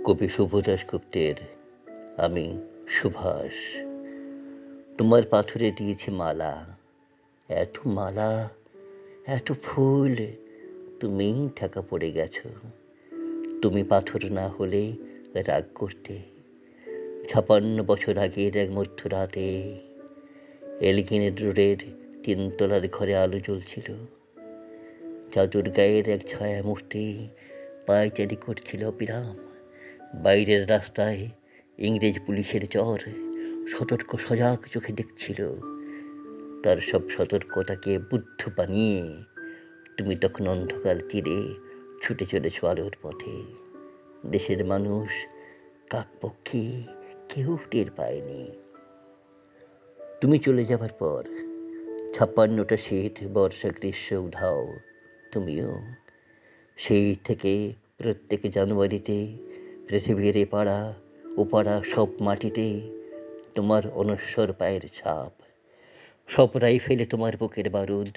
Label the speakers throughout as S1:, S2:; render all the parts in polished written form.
S1: কবি শুভ দাশগুপ্তের আমি সুভাষ। তোমার পাথরে দিয়েছি মালা, এত মালা, এত ফুল, তুমি ঢাকা পড়ে গেছো। তুমি পাথর না হলে রাগ করতে। 56 বছর আগের এক মধ্যরাতে এলগিন রোডের 3 তলার ঘরে আলো জ্বলছিল। চাদর গায়ের এক ছায়া মূর্তি পায়চারি করছিল অবিরাম। বাইরের রাস্তায় ইংরেজ পুলিশের চর সতর্ক সজাগ চোখে দেখছিল। তার সব সতর্কতাকে বুদ্ধ বানিয়ে তুমি তখন অন্ধকার তীরে ছুটে চলেছ আলোর পথে। দেশের মানুষ, কাকপক্ষী কেউ টের পায়নি। তুমি চলে যাবার পর 56টা শীত, বর্ষা, গ্রীষ্ম উধাও। তুমিও সেই থেকে প্রত্যেক জানুয়ারিতে পৃথিবীর এপাড়া ওপাড়া সব মাটিতে তোমার অনশ্বর পায়ের ছাপ। সব রাইফেলে তোমার বুকের বারুদ,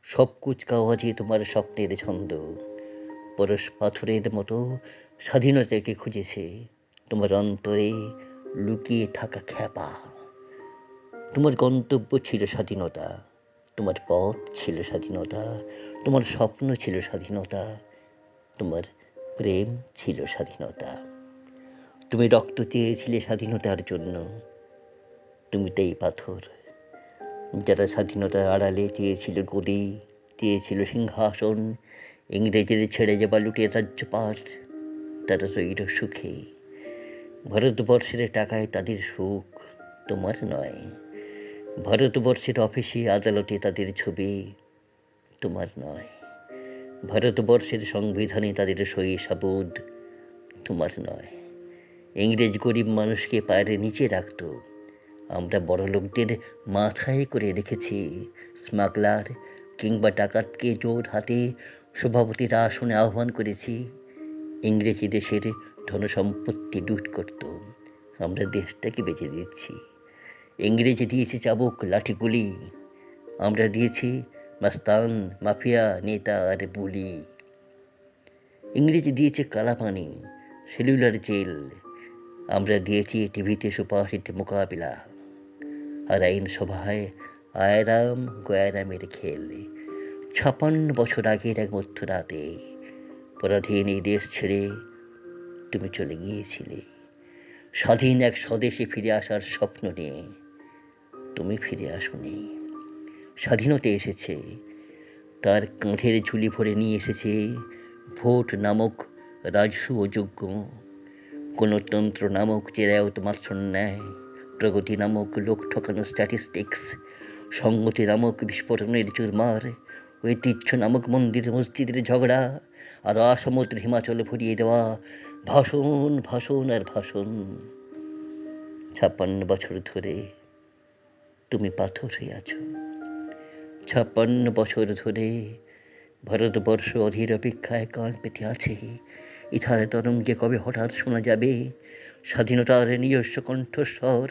S1: সব কুচকাওয়াজে তোমার স্বপ্নের ছন্দ। পরশ পাথরের মতো স্বাধীনতাকে খুঁজেছে তোমার অন্তরে লুকিয়ে থাকা খ্যাপা। তোমার গন্তব্য ছিল স্বাধীনতা, তোমার পথ ছিল স্বাধীনতা, তোমার স্বপ্ন ছিল স্বাধীনতা, তোমার প্রেম ছিল স্বাধীনতা। তুমি রক্ত চেয়েছিলে স্বাধীনতার জন্য, তুমি তাই পাথর। যারা স্বাধীনতার আড়ালে চেয়েছিল গদি, চেয়েছিল সিংহাসন, ইংরেজের ছেড়ে যাবা লুটের রাজ্যপাট, তারা রইল সুখে। ভারতবর্ষের টাকায় তাদের সুখ, তোমার নয়। ভারতবর্ষের অফিসে আদালতে তাদের ছবি, তোমার নয়। ভারতবর্ষের সংবিধানে তাদের সই সাবুদ, তোমার নয়। ইংরেজ গরিব মানুষকে পায়ের নিচে রাখত, আমরা বড়লোকদের মাথায় করে রেখেছি। স্মাগলার কিংবা ডাকাতকে জোর হাতে সভাপতির আসনে আহ্বান করেছি। ইংরেজি দেশের ধনসম্পত্তি লুট করত, আমরা দেশটাকে বেঁচে দিচ্ছি। ইংরেজি দিয়েছে চাবুক লাঠিগুলি, আমরা দিয়েছি মাস্তান, মাফিয়া, নেতা আর বুলি। ইংরেজি দিয়েছে কালাপানি, সেলুলার জেল, আমরা দিয়েছি টিভিতে সুপারহিট মোকাবিলা। আর আইনসভায় আয়রাম গয়রামের খেল। 56 বছর আগের এক মধ্যরাতে পরাধীন এই দেশ ছেড়ে তুমি চলে গিয়েছিলে স্বাধীন এক স্বদেশে ফিরে আসার স্বপ্ন নিয়ে। তুমি ফিরে আসোনি। স্বাধীনতা এসেছে, তার কাঁধের ঝুলি ভরে নিয়ে এসেছে ভোট নামক রাজসূয় যোগ্য, গণতন্ত্র নামক চেরায়ত মাৎসর ন্যায়, প্রগতি নামক লোক ঠকানো স্ট্যাটিস্টিক্স, সংগতি নামক বিস্ফোরণের চুরমার, ঐতিহ্য নামক মন্দির মসজিদের ঝগড়া, আর আসমুদ্র হিমাচল ভরিয়ে দেওয়া ভাষণ, ভাষণ আর ভাষণ। 56 বছর ধরে তুমি পাথর হয়ে আছো। 56 বছর ধরে ভারতবর্ষ অধীর অপেক্ষায় কান পেতে আছে। ইথার তরঙ্গে কবে হঠাৎ শোনা যাবে স্বাধীনতার নিজস্ব কণ্ঠস্বর।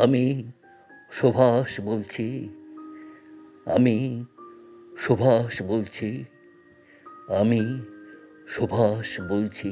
S1: আমি সুভাষ বলছি, আমি সুভাষ বলছি, আমি সুভাষ বলছি।